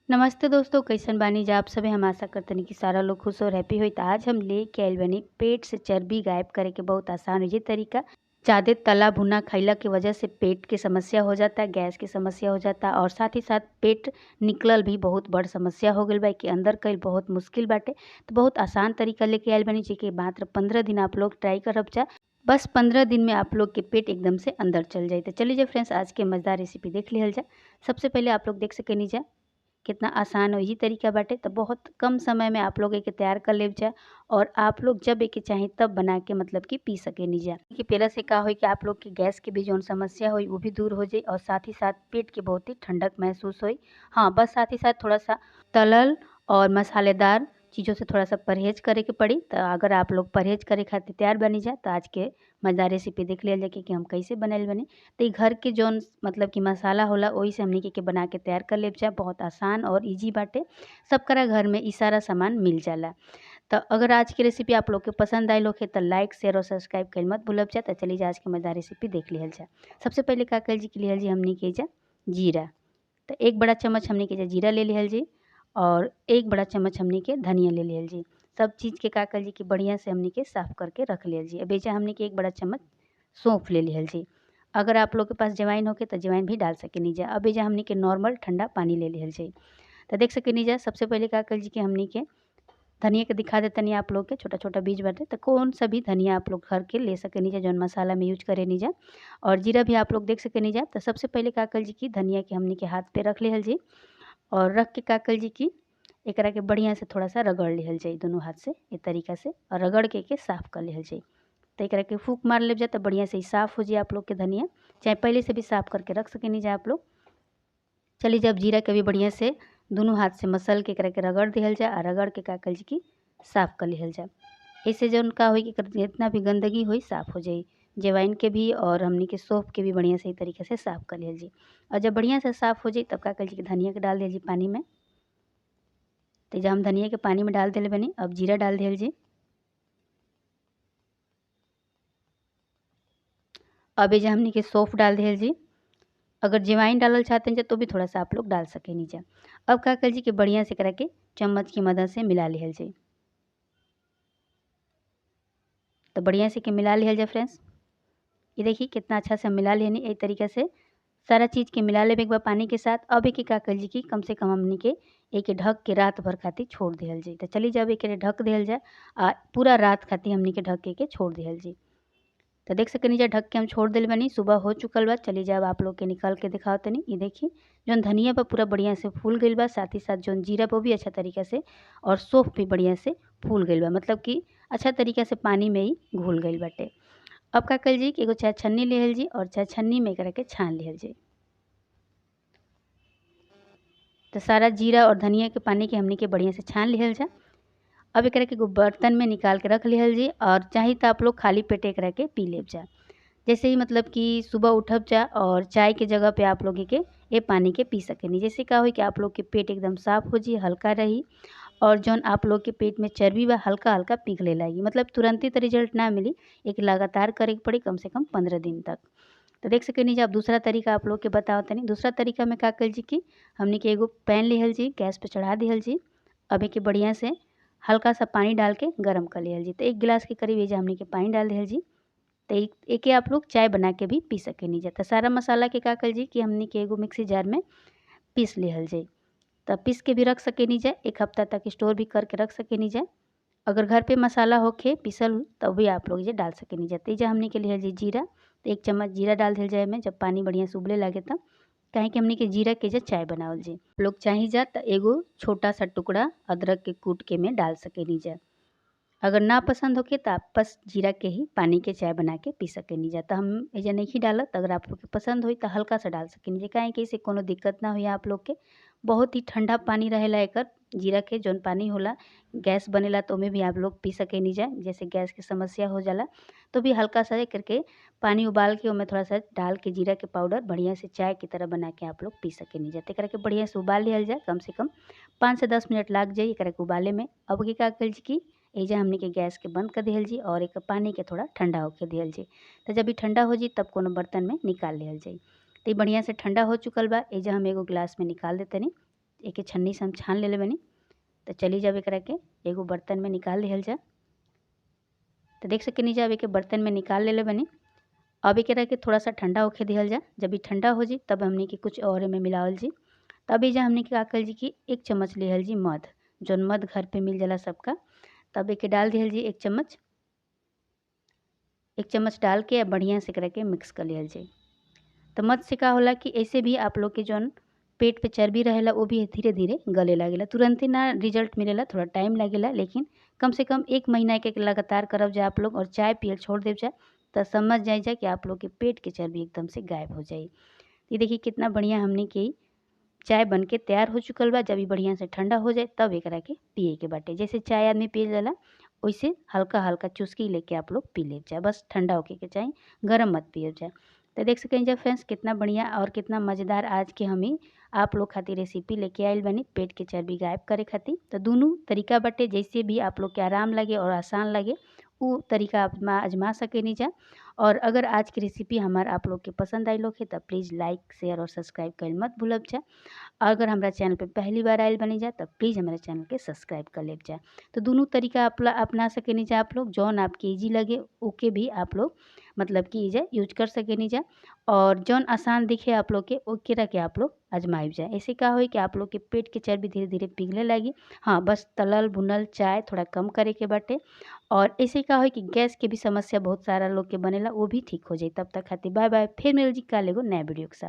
नमस्ते दोस्तों, कैसन बानी जा आप सभे। हम आशा करतनी कि सारा लोग खुश और हैप्पी होई। त आज हम लेके आइल बानी पेट से चर्बी गायब करे के बहुत आसान ये तरीका। ज़्यादा तला भुना खइला की वजह से पेट की समस्या हो जाता, गैस की समस्या हो जाता और साथ ही साथ पेट निकलल भी बहुत बड़ समस्या हो गइल बा कि अंदर कईल बहुत मुश्किल बाटे। तो बहुत आसान तरीका लेके आइल बानी जेके मात्र 15 दिन आप लोग ट्राई करब जा। बस 15 दिन में आप लोग के पेट एकदम से अंदर चल जाई। तो चलिए फ्रेंड्स, आज के मज़ेदार रेसिपी देख लिहल जा। सबसे पहले आप लोग देख सकेनी जा कितना आसान और ईज़ी तरीका बाटे। तो बहुत कम समय में आप लोग एके तैयार कर लेब जा और आप लोग जब एके चाही तब बना के मतलब कि पी सकेनी जा। कि पेला से का होई कि आप लोग की गैस की भी जौन समस्या होई वो भी दूर हो जाई और साथ ही साथ पेट के बहुत ही ठंडक महसूस होई। हाँ, बस साथ ही साथ थोड़ा-सा तलल और मसालेदार चीज़ों से थोड़ा-सा परहेज़ करे के पड़ी। तो अगर आप लोग परहेज़ करे खातिर तैयार बनी जा तो आज के मज़ेदार रेसिपी देख लिहल जाए कि हम कैसे बनाइल बानी। तो ई घर के जौन मतलब कि मसाला होला ओही से हमनी के बना के तैयार कर लेब जा। बहुत आसान और ईज़ी बाटे। सबकरा घर में ई सारा सामान मिल जाला। तो अगर आज की रेसिपी आप लोग के पसंद आइल होखे तो लाइक, शेयर और सब्सक्राइब कइल मत भूलब जा। तो चलिए आज के मज़ेदार रेसिपी देख लिहल जा। सबसे पहले का कइल जी कि लिहल जी हमनी के एइजा जीरा। तो 1 बड़ा चम्मच हमनी के एइजा जीरा ले लिहल जी और 1 बड़ा चम्मच हमनी के धनिया ले लिहल जी। सब चीज़ के का कइल जी कि बढ़िया से हमनी के साफ करके रख लिहल जी। अब एइजा हमनी के 1 बड़ा चम्मच सौंफ ले लिहल जी। अगर आप लोग के पास जवाइन होखे तो जवाइन भी डाल सकेनी जा। अब एइजा हमनी के नॉर्मल ठंडा पानी ले लिहल जी। तो देख सकेनी जा सबसे पहले का कइल जी कि हमनी के धनिया के दिखा देतनी आप लोग के छोटा-छोटा बीज बाटे। तो कौन सा भी धनिया आप लोग घर के ले सकेनी जा जौन मसाला में यूज़ करेनी जा। और जीरा भी आप लोग देख सकेनी जा। तो सबसे पहले का कइल जी कि धनिया के हमनी के हाथ पे रख लिहल जी और रख के का कइल जी कि एकरा के बढ़िया से थोड़ा-सा रगड़ लिहल जाई दोनों हाथ से ए तरीका से और रगड़ के एके साफ कर लिहल जाई। तो एकरा के फूँक मार लेब जा तो बढ़िया से ई साफ हो जाई आप लोग के धनिया। चाहे पहले से भी साफ करके रख सकेनी जा आप लोग। चलिए जब जीरा के भी बढ़िया से दोनों हाथ से मसल के एकरा के रगड़ दिहल जा और रगड़ के का कइल जी कि साफ कर लिहल जा। ऐसे जौन का होई कि एकर जितना भी गंदगी होई साफ हो जाई। जवाइन के भी और हमनी के सौंफ के भी बढ़िया से ई तरीके से साफ कर लिहल जी। और जब बढ़िया से साफ हो जाई तब का कइल जी कि धनिया के डाल दिहल जी पानी में। तो एइजा हम धनिया के पानी में डाल देले बानी। अब जीरा डाल दिहल जी। अब एइजा हमनी के सौंफ डाल दिहल जी। अगर जवाइन डालल चाहतनी जा तो भी थोड़ा-सा आप लोग डाल सकेनी जा। अब का कइल जी कि बढ़िया से एकरा के चम्मच की मदद से मिला लिहल जाई। तो बढ़िया से के मिला लिहल जा फ्रेंड्स। ये देखिए कितना अच्छा से हम मिला लेनी ए तरीके से सारा चीज़ के मिला लेबे के बाद पानी के साथ। अब एके का कइल जी कि कम से कम हमनी के एके ढक के रात भर खातिर छोड़ दिहल जाई। तो चलिए जब एके ढक दिहल जाए पूरा रात खातिर हमनी के ढक के छोड़ दिहल जाई। तो देख सकेनी जा ढक के हम छोड़ देले बानी। सुबह हो चुकल बा। चलिए जब आप लोग के निकाल के दिखाओ तनी। ये देखिए जौन धनिया बा पूरा बढ़िया से फूल गइल बा। साथ ही साथ जौन जीरा बा वो भी अच्छा तरीका से और सौंफ भी बढ़िया से फूल गइल बा। मतलब कि अच्छा तरीका से पानी में ही घुल गइल बाटे। अब का कइल जी कि एगो चाय छन्नी लिहल जी और चाय छन्नी में एकरा के छान लिहल जी। तो सारा जीरा और धनिया के पानी के हमनी के बढ़िया से छान लिहल जा। अब एकरा के एगो बर्तन में निकाल के रख लिहल जी और चाही तो आप लोग खाली पेट एकरा के पी लेब जा। जैसे ही मतलब कि सुबह उठब जा और चाय के जगह पे आप लोग एके ए पानी के पी सकेनी। जैसे का होई कि आप लोग के पेट एकदम साफ हो जी, हल्का रही और जौन आप लोग के पेट में चर्बी बा हल्का-हल्का पिघले लागी। मतलब तुरंते तो रिजल्ट ना मिली, एके लगातार करे के पड़ी कम से कम 15 दिन तक। तो देख सकेनी जा। अब दूसरा तरीका आप लोग के बतावत तनी। दूसरा तरीका में का कइल जी कि हमनी के एगो पैन लिहल जी, गैस पे चढ़ा दिहल जी। अब एके बढ़िया से हल्का सा पानी डाल के गरम कर लिहल जी। तो 1 गिलास के करीब एइजा हमनी के पानी डाल दिहल जी। तो एके आप लोग चाय बना के भी पी सकेनी जा। तो सारा मसाला के का कइल जी कि हमनी के एगो मिक्सी जार में पीस लिहल जाई। तो पीस के भी रख सकेनी जा। 1 हफ्ता तक स्टोर भी करके रख सकेनी जा। अगर घर पे मसाला होखे पीसल तब भी आप लोग एइजा डाल सकेनी जा। तो एइजा हमनी के लिहल जी जीरा। तो 1 चम्मच जीरा डाल दिहल जाए एमे जब पानी बढ़िया से उबले लागे तब। काहे कि हमनी के जीरा के एइजा चाय बनावल जी। आप लोग चाही जा तो एगो छोटा-सा टुकड़ा अदरक के कूट के एमे डाल सकेनी जा। अगर ना पसंद होखे तो आप बस जीरा के ही पानी के चाय बना के पी सकेनी जा। तो हम एइजा नइखी डालत। अगर आप लोग के पसंद होई तो हल्का सा डाल सकेनी जा। काहे कि एसे कोनो दिक्कत ना होई आप लोग के। बहुत ही ठंडा पानी रहेला एकर जीरा के जौन पानी होला गैस बनेला तो ओमे भी आप लोग पी सकेनी जा। जैसे गैस की समस्या हो जाला तो भी हल्का सा एकर के पानी उबाल के ओमे थोड़ा-सा डाल के जीरा के पाउडर बढ़िया से चाय की तरह बना के आप लोग पी सकेनी जा। तो एकरा के बढ़िया से उबाल लिहल जाए। कम से कम 5 से 10 मिनट लाग जाई एकरा के उबाले में। अब के का कइल जी कि एइजा हमनी के गैस के बंद कर दिहल जी और एकर पानी के थोड़ा ठंडा होखे दिहल जी। तो जब ई ठंडा हो जी तब कोनो बर्तन में निकाल लिहल जाई। तो ई बढ़िया से ठंडा हो चुकल बा। एइजा हम एगो गिलास में निकाल देतनी। एके छन्नी से हम छान लेले बनी। तो चली जब एकरा के एगो बर्तन में निकाल दिहल जा। तो देख सकेनी जा अब एके बर्तन में निकाल लेले बनी। अब एकरा के थोड़ा सा ठंडा होके दिहल जा। जब ये ठंडा हो जी तब हमनी के कुछ और में मिलावल जी। तब एजा हमनी के का कइल जी कि 1 चम्मच लिहल जी मध, जौन मध घर पे मिल जाला सबका। तब एके डाल दिहल जी 1 चम्मच। 1 चम्मच डाल के बढ़िया से एकरा के मिक्स कर लिहल जी। तो मध से का होला कि ऐसे भी आप लोग के जौन पेट पे चर्बी रहेला वो भी धीरे धीरे गले लागेला। तुरंत ही ना रिजल्ट मिलेला, थोड़ा टाइम लागेला, लेकिन कम से कम 1 महीना के लगातार करब जा आप लोग और चाय पियल छोड़ देव जा तो समझ जाए जा कि आप लोग के पेट के चर्बी एकदम से गायब हो जाई। ये देखिए कितना बढ़िया हमनी के चाय बन के तैयार हो चुकल बा। जब ये बढ़िया से ठंडा हो जाए तब एकरा के पिए के बाटे। जैसे चाय आदमी पी जाला वैसे हल्का हल्का चुस्की लेके आप लोग पी ले जाए, बस ठंडा होके के चाही, गरम मत पिए जाए। तो देख सकें जब फ्रेंड्स कितना बढ़िया और कितना मज़ेदार आज के हम आप लोग खातिर रेसिपी लेके आइल बनी पेट के चर्बी गायब करे खातिर। तो दोनों तरीका बाटे, जैसे भी आप लोग के आराम लगे और आसान लगे वो तरीका आप आजमा सकेनी जा। और अगर आज की रेसिपी हमार आप लोग के पसंद आई है तो प्लीज़ लाइक शेयर और सब्सक्राइब कर मत भूलब जा। अगर हमारा चैनल पे पहली बार आयल बनी जा तब प्लीज़ हमारे चैनल के सब्सक्राइब कर ले जा। तो दोनों तरीका अपना सकेनी जा आप लोग, जौन आपके ईजी लगे ओके भी आप लोग मतलब कि इजा यूज कर सकेनी जा। और जौन आसान दिखे आप लोग के ओके रखे आप लोग आजमाइब जाए। ऐसे का होई कि आप लोग के पेट के चर्बी धीरे धीरे पिघले लगी। हाँ, बस तलल भुनल चाय थोड़ा कम करे के बाटे। और ऐसे का होई कि गैस के भी समस्या बहुत सारा लोग के बनेला वो भी ठीक हो जाए। तब तक खातिर बाय बाय, फिर मिल जी कल एगो नया वीडियो के साथ।